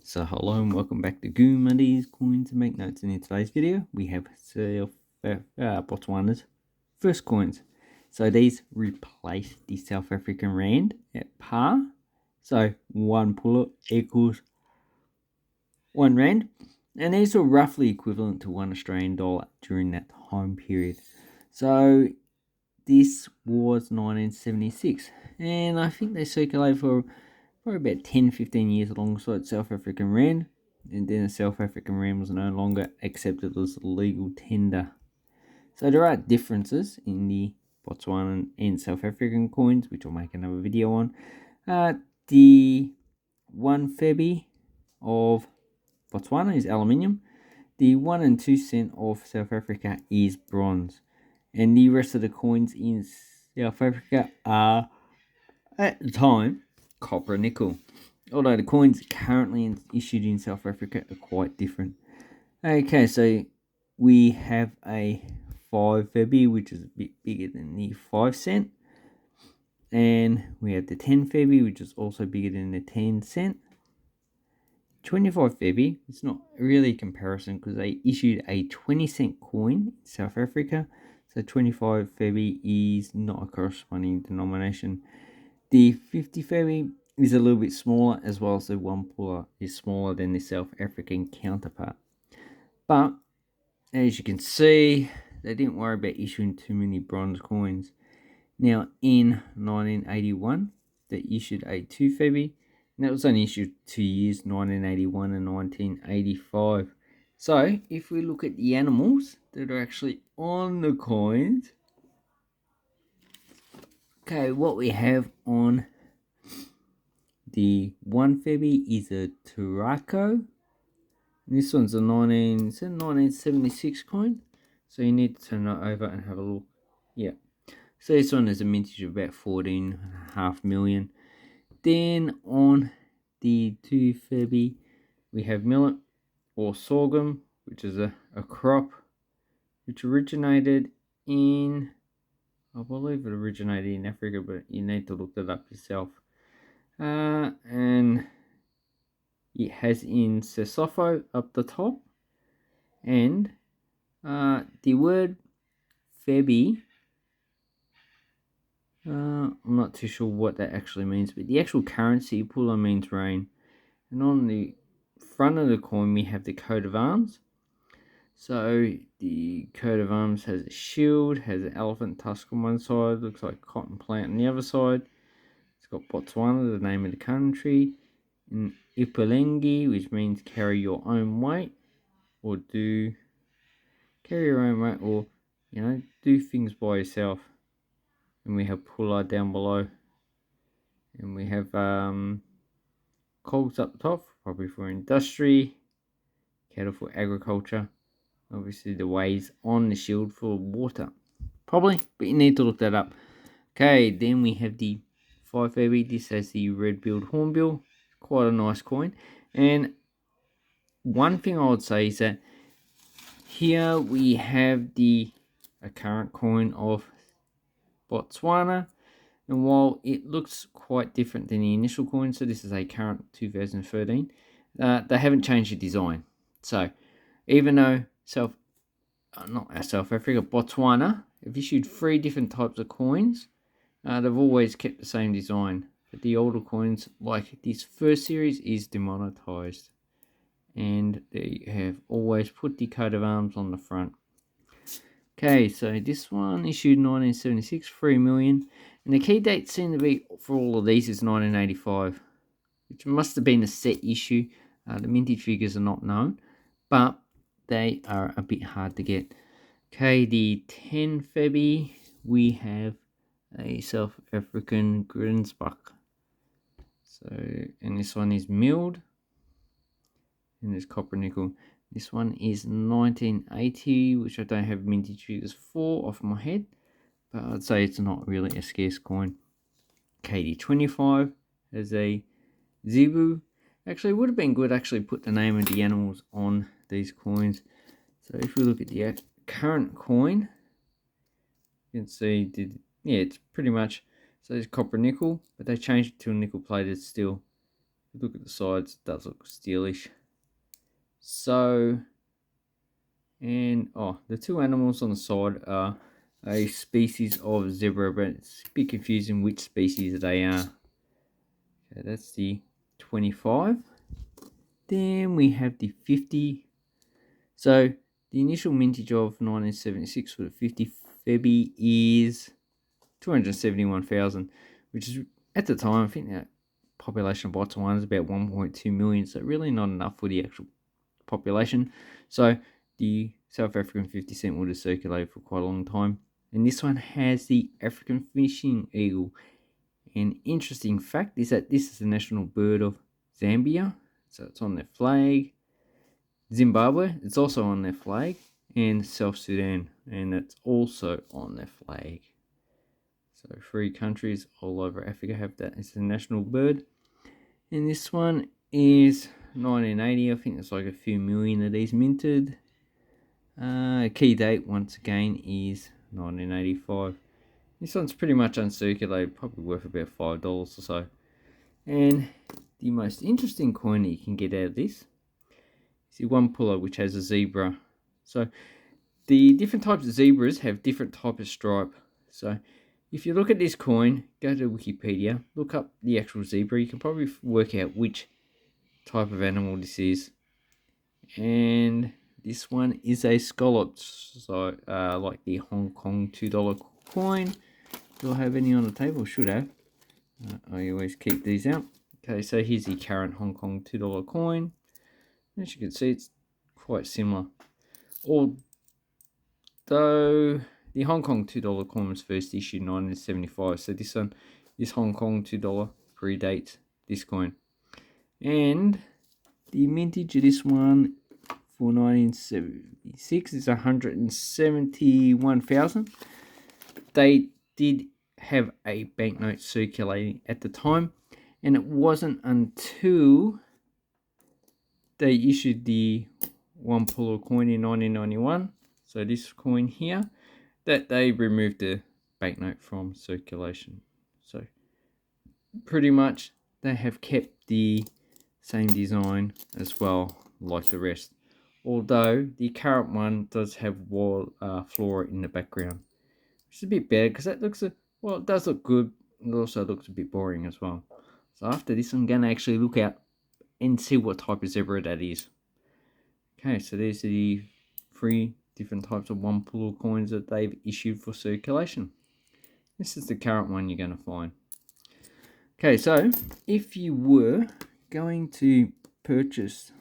So hello and welcome back to Goon Mondays Coins and Banknotes. And in today's video we have Botswana's first coins. So these replace the South African Rand at par. So one puller equals 1 Rand. And these were roughly equivalent to $1 Australian during that time period. So this was 1976. And I think they circulated for probably about 10-15 years alongside South African Rand, and then the South African Rand was no longer accepted as legal tender. So there are differences in the Botswanan and South African coins, which I'll make another video on. The 1 Febi of Botswana is aluminium. The 1 and 2 cent of South Africa is bronze. And the rest of the coins in South Africa are, at the time, copper and nickel. Although the coins currently issued in South Africa are quite different. Okay, so we have a 5 Febi, which is a bit bigger than the 5 cent. And we have the 10 Febi, which is also bigger than the 10 cent. 25 Febi, it's not really a comparison because they issued a 20 cent coin in South Africa. So 25 Febi is not a corresponding denomination. The 50 Febi is a little bit smaller, as well as the 1 puller is smaller than the South African counterpart. But as you can see, they didn't worry about issuing too many bronze coins. Now in 1981, they issued a 2 Febi, and that was only issued 2 years, 1981 and 1985. So if we look at the animals that are actually on the coins, okay, what we have on the 1 Febi is a Turaco. This one's a 1976 coin. So you need to turn it over and have a look. Yeah. So this one is a mintage of about 14.5 million. Then on the 2 Febi, we have millet or sorghum, which is a crop which originated in, I believe it originated in Africa, but you need to look that up yourself. And it has in Sesotho up the top, and the word Febi, I'm not too sure what that actually means, but the actual currency puller means rain. And on the front of the coin we have the coat of arms. So the coat of arms has a shield, has an elephant tusk on one side, looks like a cotton plant on the other side. It's got Botswana, the name of the country, and Ipulengi, which means carry your own weight, or do carry your own weight, or do things by yourself. And we have puller down below, and we have cogs up top, probably for industry, cattle for agriculture. Obviously the ways on the shield for water, probably, but you need to look that up. Okay, then we have the 5 Febi. This has the red-billed hornbill, quite a nice coin. And one thing I would say is that here we have a current coin of Botswana, and while it looks quite different than the initial coin, so this is a current 2013, they haven't changed the design. So even though South Africa, Botswana have issued 3 different types of coins, they've always kept the same design. But the older coins, like this first series, is demonetized, and they have always put the coat of arms on the front. Okay, so this one issued 1976, 3 million, and the key dates seem to be for all of these is 1985, which must have been a set issue. The mintage figures are not known, but they are a bit hard to get. Okay, the 10 Febi, we have a South African Grinsbach. So, and this one is milled, and there's copper nickel. This one is 1980, which I don't have mintage figures for off my head, but I'd say it's not really a scarce coin. KD25 has a zebu. Actually, it would have been good actually put the name of the animals on these coins. So if we look at the current coin, you can see it's pretty much, so it's copper nickel, but they changed it to a nickel plated steel. If you look at the sides, it does look steelish. So, and the two animals on the side are a species of zebra, but it's a bit confusing which species they are. Okay, that's the 25. Then we have the 50. So the initial mintage of 1976 for the 50 Febby is 271,000, which is, at the time, I think the population of Botswana is about 1.2 million, so really not enough for the actual population. So the South African 50 cent would have circulated for quite a long time. And this one has the African fishing eagle. An interesting fact is that this is the national bird of Zambia, so it's on their flag. Zimbabwe, it's also on their flag, and South Sudan, and it's also on their flag. So 3 countries all over Africa have that as the national bird. And this one is 1980. I think there's like a few million of these minted. Key date, once again, is 1985. This one's pretty much uncirculated, probably worth about $5 or so. And the most interesting coin that you can get out of this is the one puller, which has a zebra. So the different types of zebras have different types of stripe. So if you look at this coin, go to Wikipedia, look up the actual zebra, you can probably work out which type of animal this is. And this one is a scallop, so like the Hong Kong $2 coin. Do I have any on the table? Should have. I always keep these out. Okay, so here's the current Hong Kong $2 coin. As you can see, it's quite similar. Although the Hong Kong $2 coin was first issued in 1975, so this Hong Kong $2 predates this coin. And the mintage of this one for 1976 is 171,000. They did have a banknote circulating at the time, and it wasn't until they issued the one puller coin in 1991, so this coin here, that they removed the banknote from circulation. So pretty much they have kept the same design as well, like the rest, although the current one does have wall flora in the background, which is a bit bad because that looks well, it does look good. It also looks a bit boring as well. So after this, I'm going to actually look out and see what type of zebra that is. Okay, so there's the 3 different types of one puller coins that they've issued for circulation. This is the current one you're going to find. Okay, so if you were going to purchase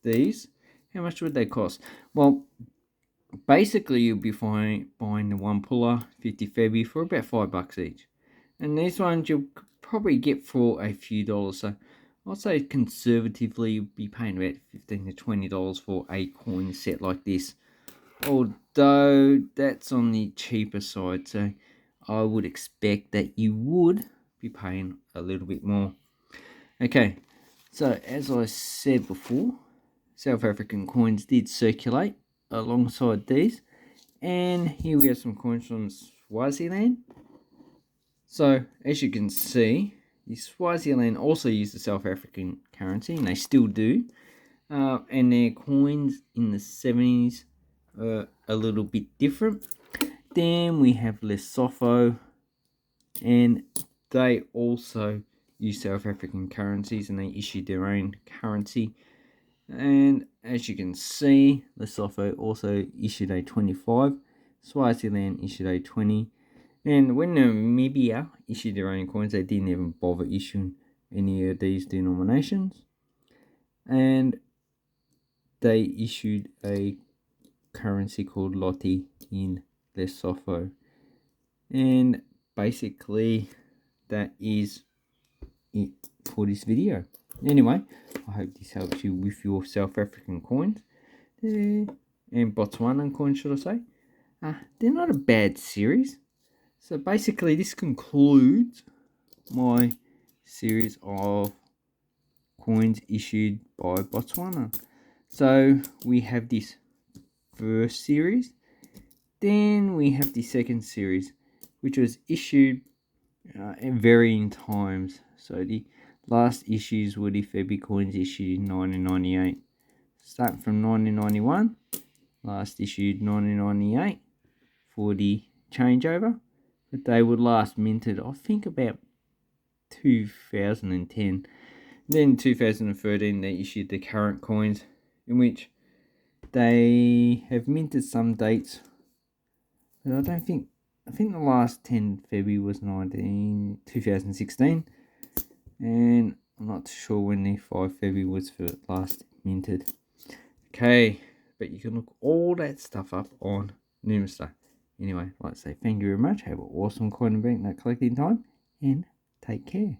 these, how much would they cost? Well, basically you'll be buying the one puller 50 Febby for about $5 each. And these ones you'll probably get for a few dollars. So I'd say conservatively you'll be paying about $15 to $20 for a coin set like this. Although that's on the cheaper side, so I would expect that you would be paying a little bit more. Okay, so as I said before, South African coins did circulate alongside these, and here we have some coins from Swaziland. So as you can see, the Swaziland also used the South African currency, and they still do, and their coins in the 70s are a little bit different. Then we have Lesotho, and they also use South African currencies, and they issued their own currency. And as you can see, Lesotho also issued a 25, Swaziland issued a 20, and when Namibia issued their own coins, they didn't even bother issuing any of these denominations, and they issued a currency called Loti in Lesotho. And basically that is it for this video. Anyway, I hope this helps you with your South African coins and Botswanan coins, should I say. They're not a bad series. So basically this concludes my series of coins issued by Botswana. So we have this first series, then we have the second series, which was issued at varying times. So the Last issues Woody Febby coins issued in 1998. Starting from 1991, last issued 1998 for the changeover. But they would last minted, I think, about 2010. Then 2013 they issued the current coins, in which they have minted some dates, but I think the last 10 February was 2016, and I'm not sure when the 5 February was for last minted. Okay, but you can look all that stuff up on Numistar. Anyway, I'd like to say thank you very much. Have an awesome coin and banknote collecting time, and take care.